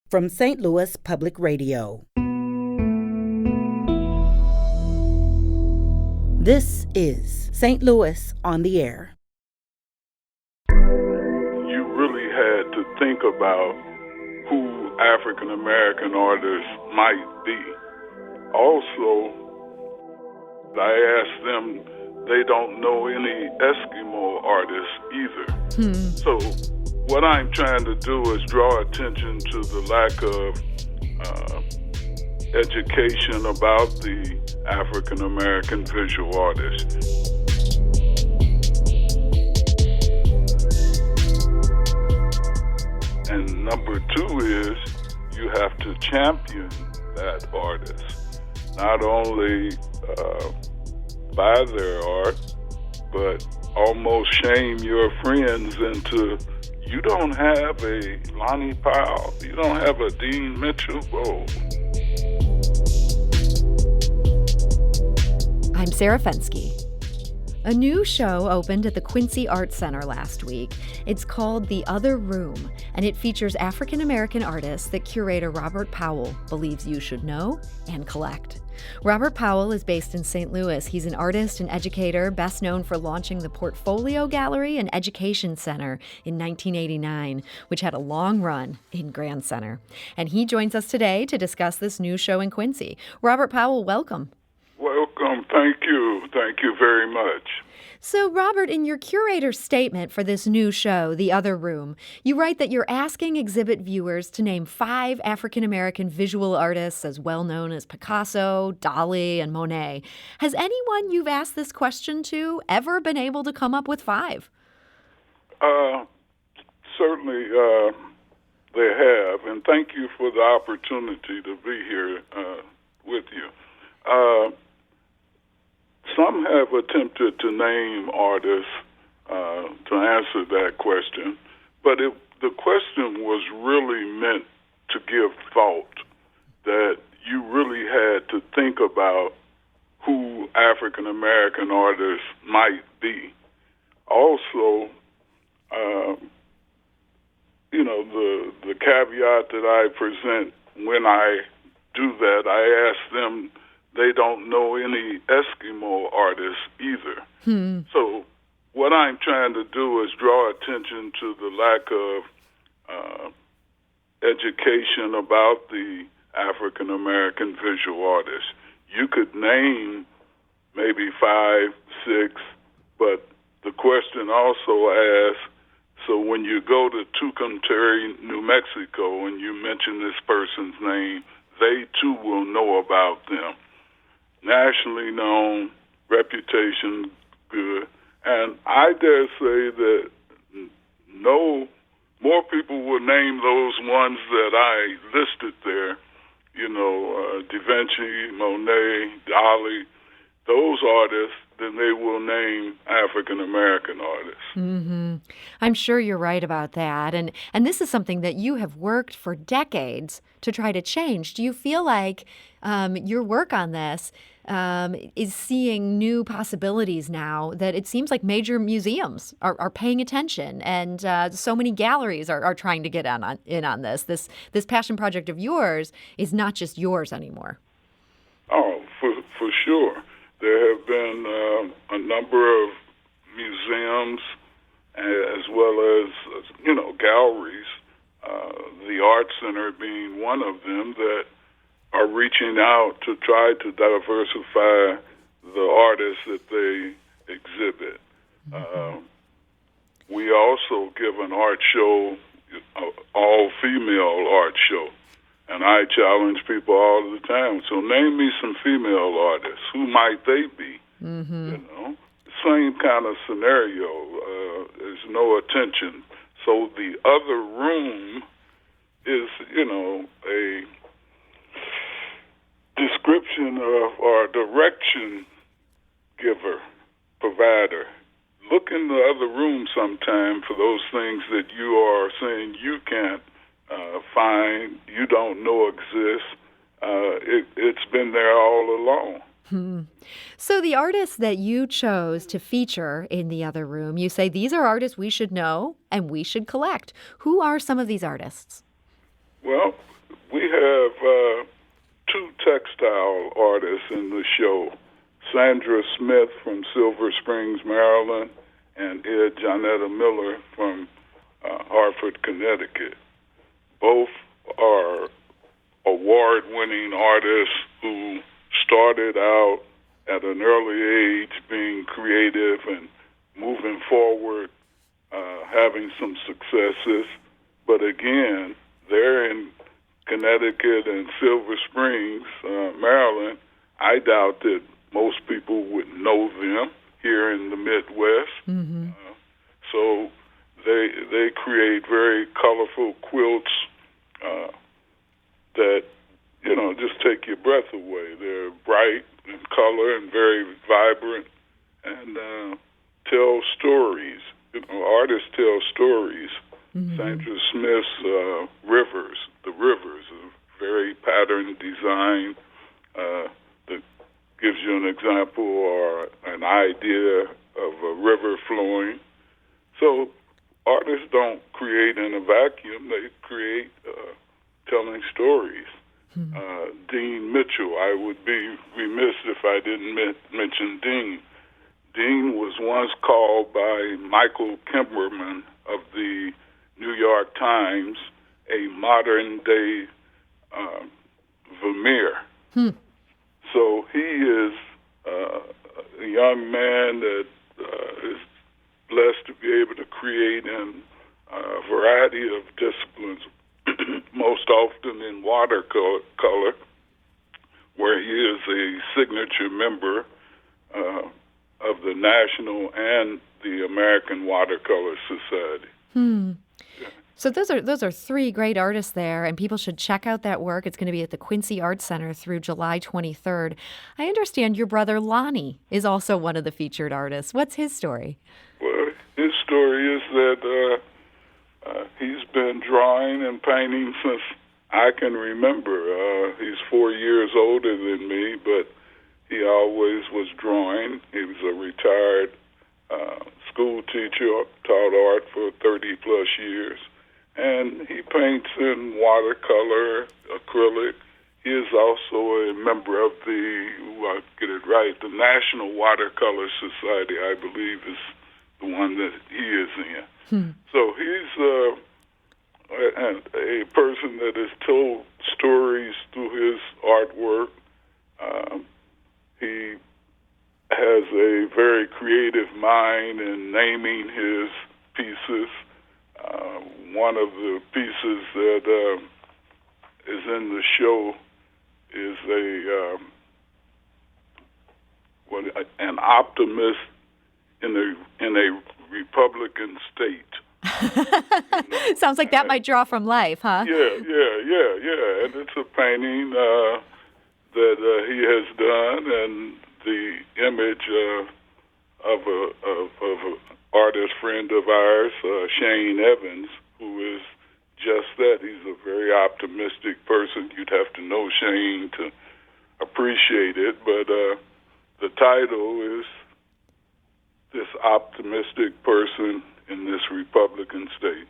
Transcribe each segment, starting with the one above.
From St. Louis Public Radio. This is St. Louis on the Air. You really had to think about who African American artists might be. Also, I asked them, they don't know any Eskimo artists either. So what I'm trying to do is draw attention to the lack of education about the African American visual artists. And number two is you have to champion that artist, not only by their art, but almost shame your friends into, you don't have a Lonnie Powell, you don't have a Dean Mitchell. Oh. I'm Sarah Fensky. A new show opened at the Quincy Art Center last week. It's called The Other Room, and it features African American artists that curator Robert Powell believes you should know and collect. Robert Powell is based in St. Louis. He's an artist and educator, best known for launching the Portfolio Gallery and Education Center in 1989, which had a long run in Grand Center. And he joins us today to discuss this new show in Quincy. Robert Powell, welcome. Welcome. Thank you. Thank you very much. So, Robert, in your curator statement for this new show, The Other Room, you write that you're asking exhibit viewers to name 5 African-American visual artists as well known as Picasso, Dali, and Monet. Has anyone you've asked this question to ever been able to come up with 5? Certainly they have, and thank you for the opportunity to be here with you. Some have attempted to name artists to answer that question, but the question was really meant to give thought, that you really had to think about who African American artists might be. Also, the caveat that I present when I do that, I ask them, they don't know any Eskimo artists either. So what I'm trying to do is draw attention to the lack of education about the African American visual artists. You could name maybe 5, 6, but the question also asks, so when you go to Tucumcari, New Mexico, and you mention this person's name, they too will know about them. Nationally known, reputation good, and I dare say that no more people will name those ones that I listed there, Da Vinci, Monet, Dali, those artists, than they will name African American artists. Mm-hmm. I'm sure you're right about that. And this is something that you have worked for decades to try to change. Do you feel like your work on this is seeing new possibilities now, that it seems like major museums are paying attention, and so many galleries are trying to get in on this? This passion project of yours is not just yours anymore. Oh, for sure. There have been a number of museums as well as, galleries, the Art Center being one of them, that are reaching out to try to diversify the artists that they exhibit. We also give an art show, all-female art show. And I challenge people all the time, so name me some female artists. Who might they be? Same kind of scenario. There's no attention. So the other room is, a description of, or direction giver, provider. Look in the other room sometime for those things that you are saying you can't find, you don't know exists. It's been there all along. So the artists that you chose to feature in The Other Room, you say these are artists we should know and we should collect. Who are some of these artists? Well, We have two textile artists in the show, Sandra Smith from Silver Springs, Maryland, and Ed Jonetta Miller from Hartford, Connecticut. Both are award-winning artists who started out at an early age being creative and moving forward, having some successes. But again, they're in Connecticut and Silver Springs, Maryland. I doubt that most people would know them here in the Midwest. Mm-hmm. So they create very colorful quilts that, just take your breath away. They're bright in color and very vibrant and tell stories. Artists tell stories. Mm-hmm. Sandra Smith's Rivers, the Rivers, a very patterned design that gives you an example or an idea of a river flowing. So artists don't create in a vacuum. They create telling stories. Dean Mitchell, I would be remiss if I didn't mention Dean. Dean was once called by Michael Kimberman of the New York Times a modern-day Vermeer. So he is a young man that is blessed to be able to create in a variety of disciplines, most often in watercolor, where he is a signature member of the National and the American Watercolor Society. So those are three great artists there, and people should check out that work. It's going to be at the Quincy Arts Center through July 23rd. I understand your brother Lonnie is also one of the featured artists. What's his story? Well, his story is that he's been drawing and painting since I can remember. He's 4 years older than me, but he always was drawing. He was a retired school teacher, taught art for 30-plus years. And he paints in watercolor, acrylic. He is also a member of I'll get it right, the National Watercolor Society, I believe, is the one that he is in. So he's a person that has told stories through his artwork. He has a very creative mind in naming his pieces. One of the pieces that is in the show is an optimist in a Republican state. Sounds like that might draw from life, huh? Yeah. And it's a painting that he has done, and the image of an artist friend of ours, Shane Evans, who is just that. He's a very optimistic person. You'd have to know Shane to appreciate it, but the title is This Optimistic Person in This Republican State.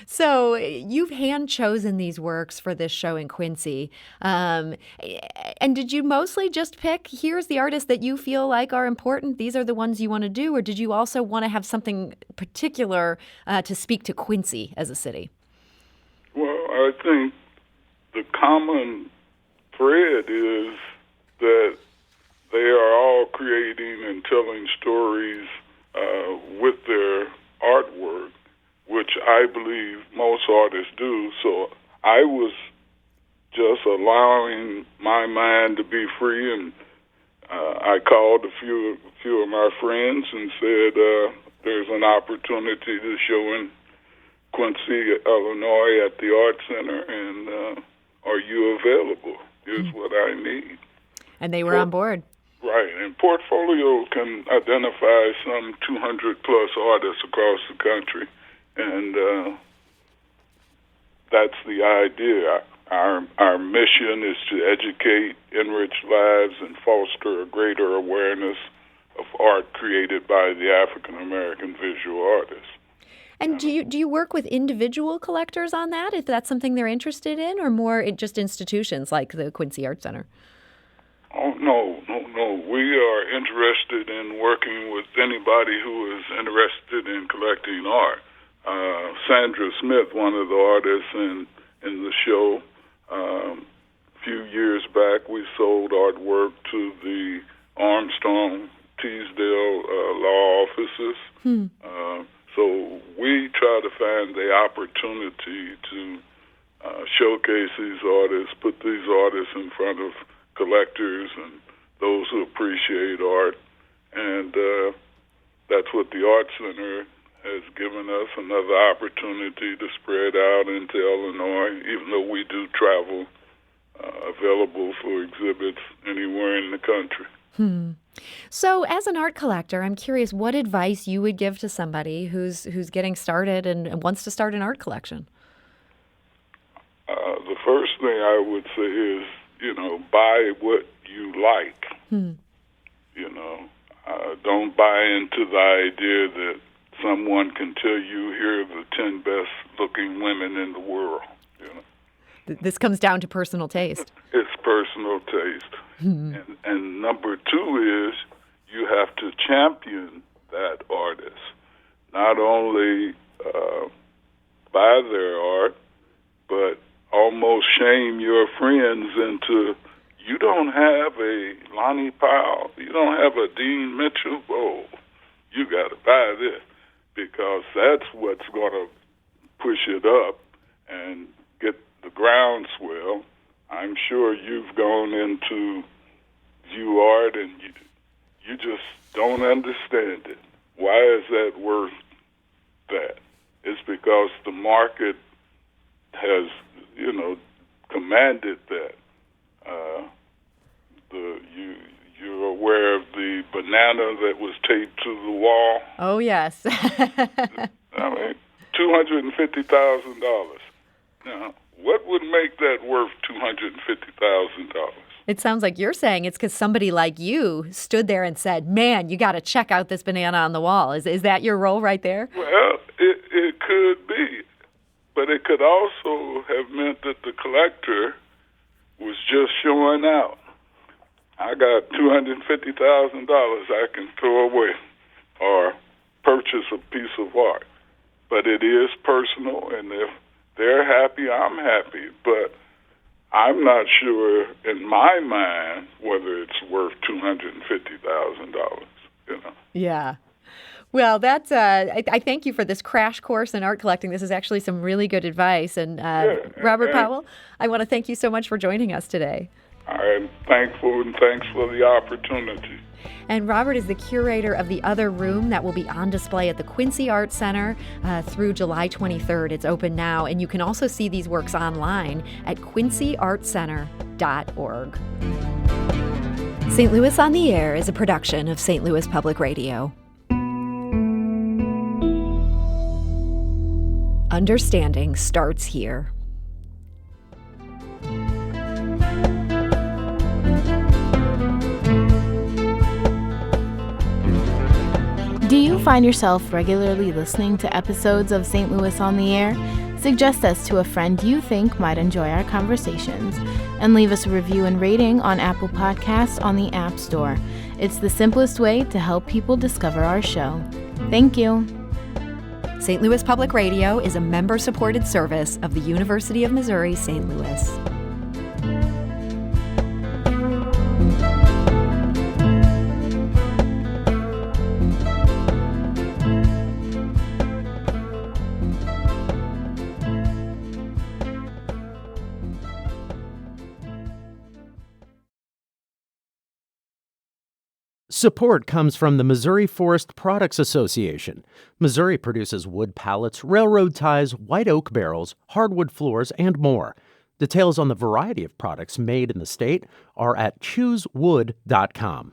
So you've hand-chosen these works for this show in Quincy. And did you mostly just pick, here's the artists that you feel like are important, these are the ones you want to do, or did you also want to have something particular to speak to Quincy as a city? Well, I think the common thread is that they are all creating and telling stories with their artwork, which I believe most artists do. So I was just allowing my mind to be free, and I called a few of my friends and said, there's an opportunity to show in Quincy, Illinois at the Art Center, and are you available? Here's what I need. And they were on board. Right, and Portfolio can identify some 200-plus artists across the country. And that's the idea. Our mission is to educate, enrich lives, and foster a greater awareness of art created by the African American visual artists. And do you work with individual collectors on that, if that's something they're interested in, or more just institutions like the Quincy Art Center? Oh, no. We are interested in working with anybody who is interested in collecting art. Sandra Smith, one of the artists in the show, a few years back, we sold artwork to the Armstrong Teasdale law offices. So we try to find the opportunity to showcase these artists, put these artists in front of collectors and those who appreciate art. And that's what the Art Center has given us, another opportunity to spread out into Illinois, even though we do travel available for exhibits anywhere in the country. So as an art collector, I'm curious what advice you would give to somebody who's getting started and wants to start an art collection. The first thing I would say is, buy what you like. Don't buy into the idea that someone can tell you here are the 10 best looking women in the world. This comes down to personal taste. It's personal taste. And number two is you have to champion that artist. Not only buy their art, but almost shame your friends into, you don't have a Lonnie Powell, you don't have a Dean Mitchell, oh, you got to buy this, because that's what's going to push it up and get the groundswell. I'm sure you've gone into view art and you just don't understand it. Why is that worth that? It's because the market has, commanded that. You're aware of the banana that was taped to the wall? Oh, yes. $250,000. Now, what would make that worth $250,000? It sounds like you're saying it's because somebody like you stood there and said, man, you got to check out this banana on the wall. Is that your role right there? Well, it could be. But it could also have meant that the collector was just showing out. I got $250,000 I can throw away or purchase a piece of art. But it is personal, and if they're happy, I'm happy. But I'm not sure in my mind whether it's worth $250,000. Yeah. Well, that's. I thank you for this crash course in art collecting. This is actually some really good advice. And Robert Powell, I want to thank you so much for joining us today. I'm thankful, and thanks for the opportunity. And Robert is the curator of The Other Room that will be on display at the Quincy Art Center through July 23rd. It's open now, and you can also see these works online at quincyartcenter.org. St. Louis on the Air is a production of St. Louis Public Radio. Understanding starts here. Do you find yourself regularly listening to episodes of St. Louis on the Air? Suggest us to a friend you think might enjoy our conversations, and leave us a review and rating on Apple Podcasts on the App Store. It's the simplest way to help people discover our show. Thank you. St. Louis Public Radio is a member-supported service of the University of Missouri, St. Louis. Support comes from the Missouri Forest Products Association. Missouri produces wood pallets, railroad ties, white oak barrels, hardwood floors, and more. Details on the variety of products made in the state are at choosewood.com.